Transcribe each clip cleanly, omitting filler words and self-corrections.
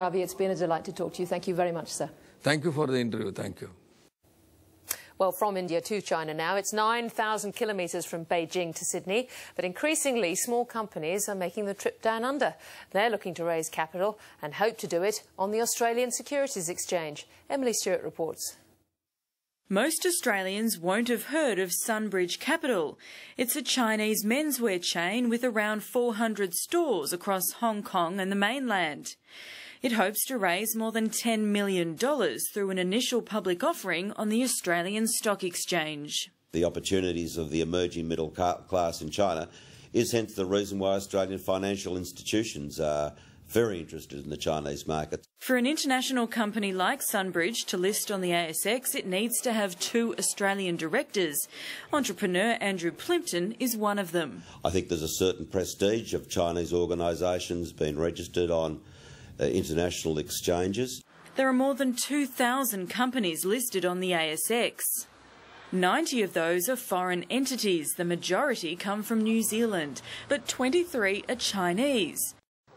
Ravi, it's been a delight to talk to you. Thank you very much, sir. Thank you for the interview. Thank you. Well, from India to China now. It's 9,000 kilometres from Beijing to Sydney, but increasingly small companies are making the trip down under. They're looking to raise capital and hope to do it on the Australian Securities Exchange. Emily Stewart reports. Most Australians won't have heard of Sunbridge Capital. It's a Chinese menswear chain with around 400 stores across Hong Kong and the mainland. It hopes to raise more than $10 million through an initial public offering on the Australian Stock Exchange. The opportunities of the emerging middle class in China is hence the reason why Australian financial institutions are very interested in the Chinese market. For an international company like Sunbridge to list on the ASX, it needs to have 2 Australian directors. Entrepreneur Andrew Plimpton is one of them. I think there's a certain prestige of Chinese organisations being registered on international exchanges. There are more than 2,000 companies listed on the ASX. 90 of those are foreign entities. The majority come from New Zealand, but 23 are Chinese.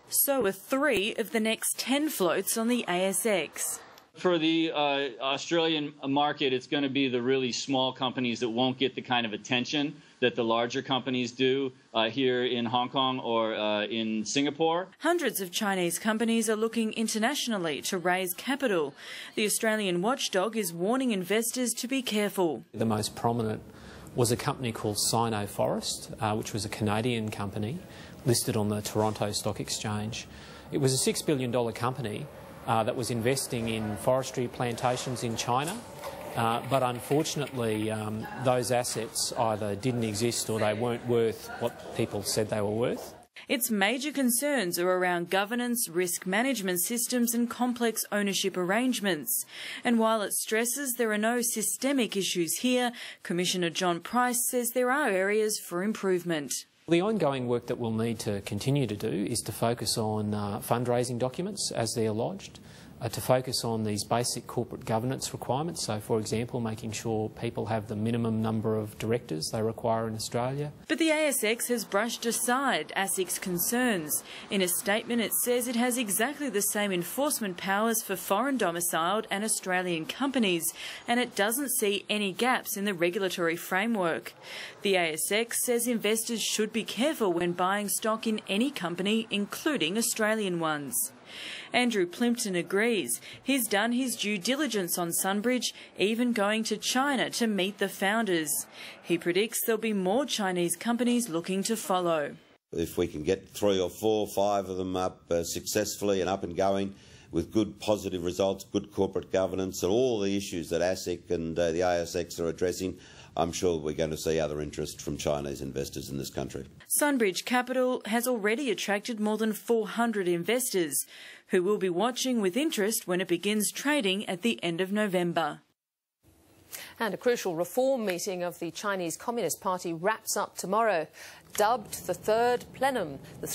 So are 3 of the next 10 floats on the ASX. For the Australian market, it's going to be the really small companies that won't get the kind of attention that the larger companies do here in Hong Kong or in Singapore. Hundreds of Chinese companies are looking internationally to raise capital. The Australian watchdog is warning investors to be careful. The most prominent was a company called Sino-Forest, which was a Canadian company listed on the Toronto Stock Exchange. It was a $6 billion company that was investing in forestry plantations in China, but unfortunately those assets either didn't exist or they weren't worth what people said they were worth. Its major concerns are around governance, risk management systems and complex ownership arrangements. And while it stresses there are no systemic issues here, Commissioner John Price says there are areas for improvement. The ongoing work that we'll need to continue to do is to focus on fundraising documents as they're lodged, to focus on these basic corporate governance requirements. So, for example, making sure people have the minimum number of directors they require in Australia. But the ASX has brushed aside ASIC's concerns. In a statement, it says it has exactly the same enforcement powers for foreign domiciled and Australian companies, and it doesn't see any gaps in the regulatory framework. The ASX says investors should be careful when buying stock in any company, including Australian ones. Andrew Plimpton agrees. He's done his due diligence on Sunbridge, even going to China to meet the founders. He predicts there'll be more Chinese companies looking to follow. If we can get 3 or 4 or 5 of them up successfully and up and going with good positive results, good corporate governance and all the issues that ASIC and the ASX are addressing, I'm sure we're going to see other interest from Chinese investors in this country. Sunbridge Capital has already attracted more than 400 investors who will be watching with interest when it begins trading at the end of November. And a crucial reform meeting of the Chinese Communist Party wraps up tomorrow. Dubbed the Third Plenum, the